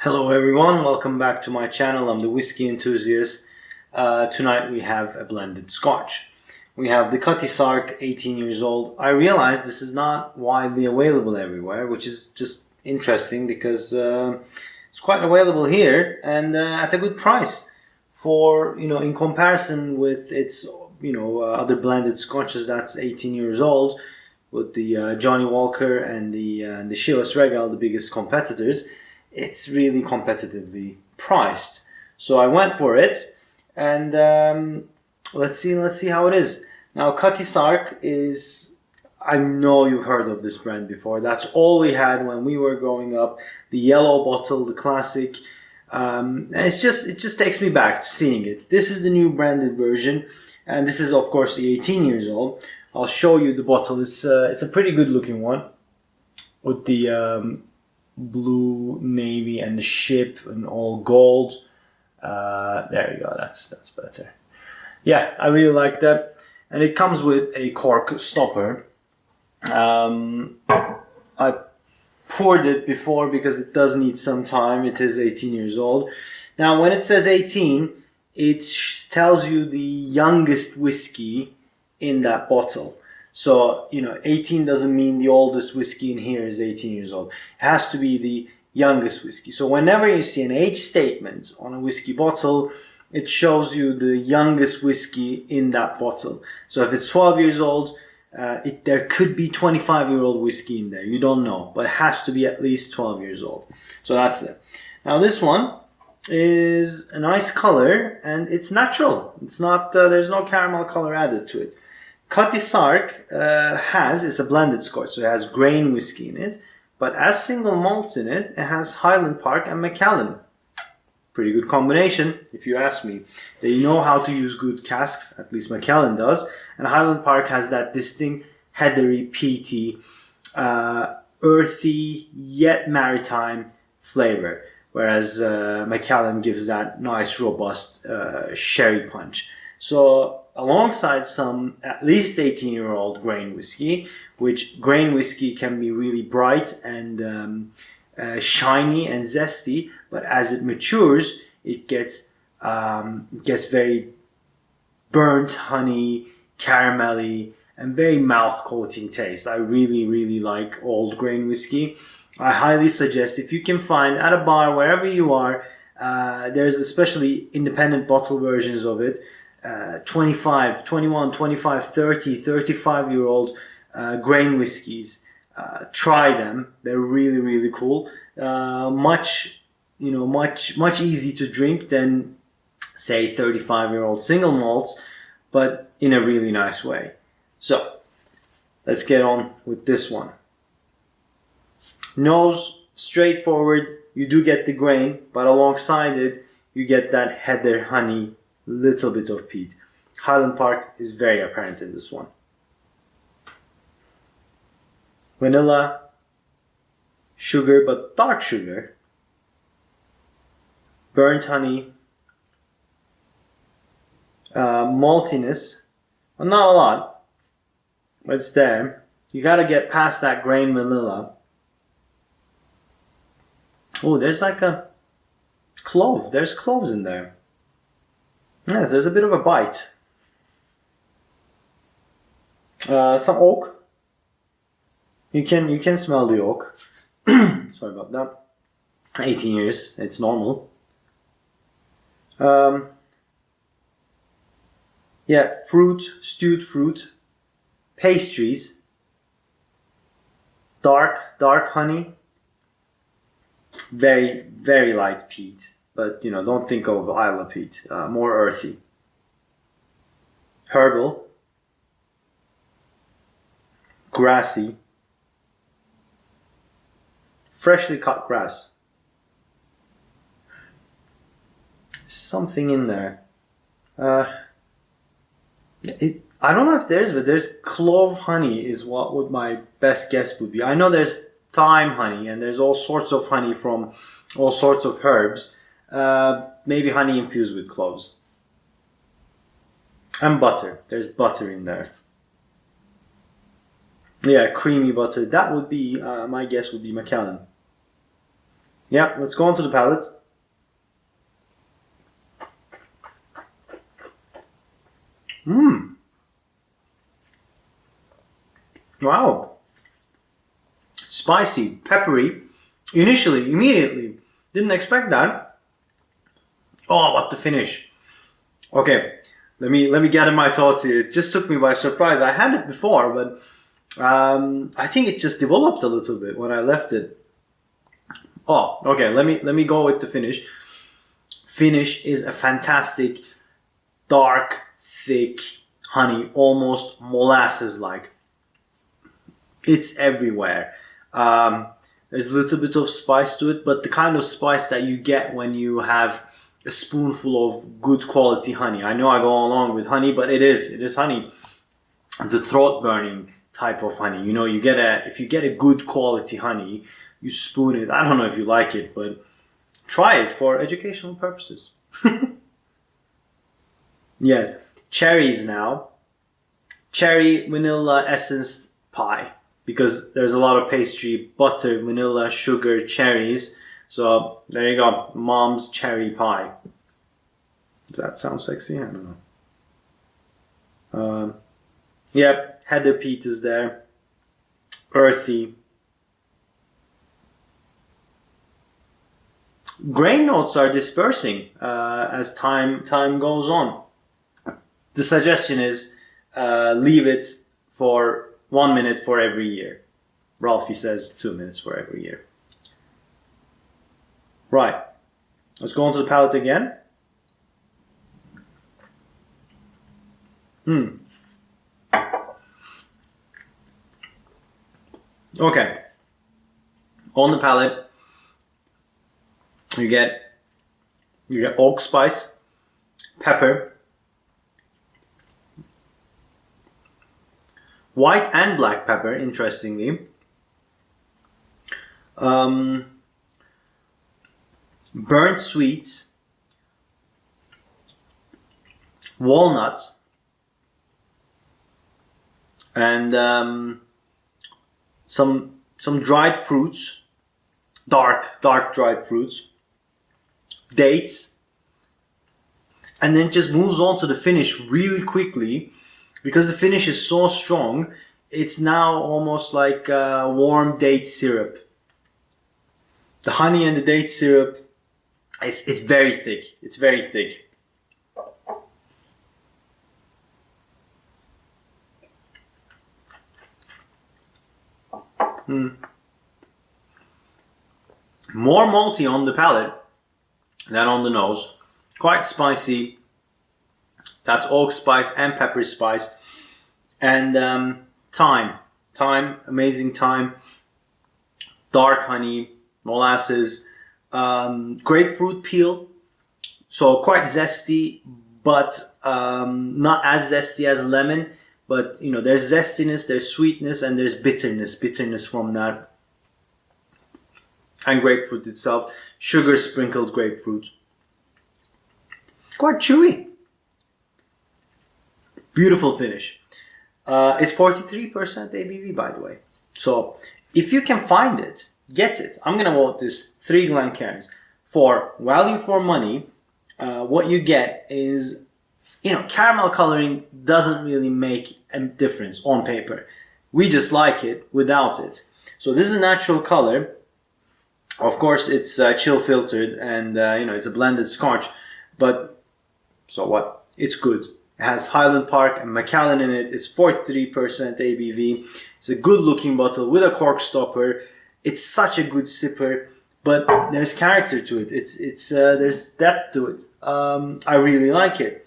Hello everyone, welcome back to my channel. I'm the Whiskey Enthusiast. Tonight we have a blended Scotch. We have the Cutty Sark, 18 years old. I realize this is not widely available everywhere, which is just interesting because it's quite available here and at a good price for, in comparison with its, other blended Scotches that's 18 years old with the Johnny Walker and the Chivas Regal, the biggest competitors. It's really competitively priced. So I went for it, and let's see how it is. Now, Cutty Sark is, I know you've heard of this brand before. That's all we had when we were growing up. The yellow bottle, the classic. And it just takes me back to seeing it. This is the new branded version, and this is of course the 18 years old. I'll show you the bottle. It's a pretty good looking one with the blue navy and the ship and all gold. There you go, that's better. Yeah, I really like that. And it comes with a cork stopper. I poured it before because it does need some time. It is 18 years old. Now when it says 18, it tells you the youngest whiskey in that bottle. So, 18 doesn't mean the oldest whiskey in here is 18 years old. It has to be the youngest whiskey. So whenever you see an age statement on a whiskey bottle, it shows you the youngest whiskey in that bottle. So if it's 12 years old, there could be 25-year-old whiskey in there. You don't know, but it has to be at least 12 years old. So that's it. Now this one is a nice color and it's natural. It's not, there's no caramel color added to it. Cutty Sark it's a blended Scotch, so it has grain whiskey in it, but as single malts in it, it has Highland Park and Macallan. Pretty good combination, if you ask me. They know how to use good casks, at least Macallan does, and Highland Park has that distinct, heathery, peaty, earthy, yet maritime flavor, whereas Macallan gives that nice, robust sherry punch. So alongside some at least 18-year-old grain whiskey, which grain whiskey can be really bright and shiny and zesty, but as it matures, it gets very burnt honey, caramelly, and very mouth-coating taste. I really, really like old grain whiskey. I highly suggest, if you can find at a bar, wherever you are, there's especially independent bottle versions of it, 25, 21, 25, 30, 35-year-old grain whiskies. Try them. They're really, really cool. Much easy to drink than, say, 35-year-old single malts, but in a really nice way. So, let's get on with this one. Nose, straightforward. You do get the grain, but alongside it, you get that heather, honey, little bit of peat. Highland Park is very apparent in this one. Vanilla, sugar, but dark sugar, burnt honey, maltiness, well, not a lot, but it's there. You gotta get past that grain vanilla. Oh, there's like a clove. There's cloves in there. Yes, there's a bit of a bite. Some oak. You can smell the oak. Sorry about that. 18 years, it's normal. Yeah, fruit, stewed fruit, pastries, dark honey, very, very light peat. But, don't think of Isla peat. More earthy. Herbal. Grassy. Freshly cut grass. Something in there. I don't know if there's clove honey is what my best guess would be. I know there's thyme honey and there's all sorts of honey from all sorts of herbs. Maybe honey infused with cloves. And butter. There's butter in there. Yeah, creamy butter. That would be, my guess would be Macallan. Yeah, let's go on to the palate. Wow. Spicy, peppery. Initially, immediately. Didn't expect that. Oh, what the finish. Okay, let me gather my thoughts here. It just took me by surprise. I had it before, but I think it just developed a little bit when I left it. Oh, okay. Let me go with the finish. Finish is a fantastic, dark, thick honey, almost molasses-like. It's everywhere. There's a little bit of spice to it, but the kind of spice that you get when you have a spoonful of good quality honey. I know I go along with honey, but it is honey. The throat burning type of honey. You know, if you get a good quality honey, you spoon it. I don't know if you like it, but try it for educational purposes. Yes, cherries now. Cherry vanilla essence pie. Because there's a lot of pastry, butter, vanilla, sugar, cherries. So there you go, mom's cherry pie. Does that sound sexy? I don't know. Yep, heather peat is there. Earthy. Grain notes are dispersing as time goes on. The suggestion is leave it for 1 minute for every year. Ralphie says 2 minutes for every year. Right. Let's go on to the palate again. Okay. On the palate, you get oak spice, pepper, white and black pepper, interestingly. Burnt sweets, walnuts, and some dried fruits, dark dried fruits, dates, and then just moves on to the finish really quickly. Because the finish is so strong, it's now almost like warm date syrup. The honey and the date syrup, it's very thick. It's very thick. More malty on the palate than on the nose. Quite spicy. That's oak spice and pepper spice. And thyme, amazing thyme. Dark honey, molasses, grapefruit peel. So quite zesty, but not as zesty as lemon. But you know, there's zestiness, there's sweetness, and there's bitterness from that. And grapefruit itself, sugar sprinkled grapefruit. Quite chewy. Beautiful finish. It's 43% ABV, by the way. So if you can find it, get it. I'm gonna vote this 3 Glencairns for value for money. What you get is, you know, caramel coloring doesn't really make a difference on paper. We just like it without it. So this is a natural color. Of course, it's chill filtered, and you know, it's a blended Scotch. But so what? It's good. It has Highland Park and Macallan in it. It's 43% ABV. It's a good looking bottle with a cork stopper. It's such a good sipper, but there's character to it. There's depth to it. I really like it.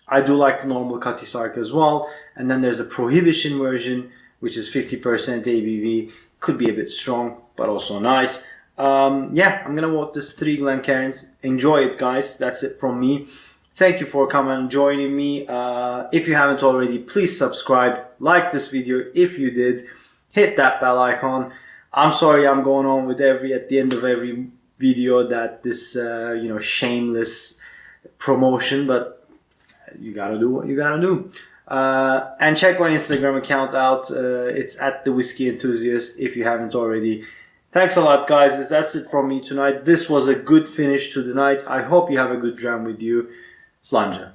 I do like the normal Cutty Sark as well. And then there's a Prohibition version, which is 50% ABV. Could be a bit strong, but also nice. Yeah, I'm gonna vote this 3 Glencairns. Enjoy it, guys. That's it from me. Thank you for coming and joining me. If you haven't already, please subscribe, like this video if you did, hit that bell icon. I'm sorry I'm going on with at the end of every video that this you know, shameless promotion, but you gotta do what you gotta do. And check my Instagram account out. It's at the Whisky Enthusiast if you haven't already. Thanks a lot, guys. That's it from me tonight. This was a good finish to the night. I hope you have a good dram with you. Slanja.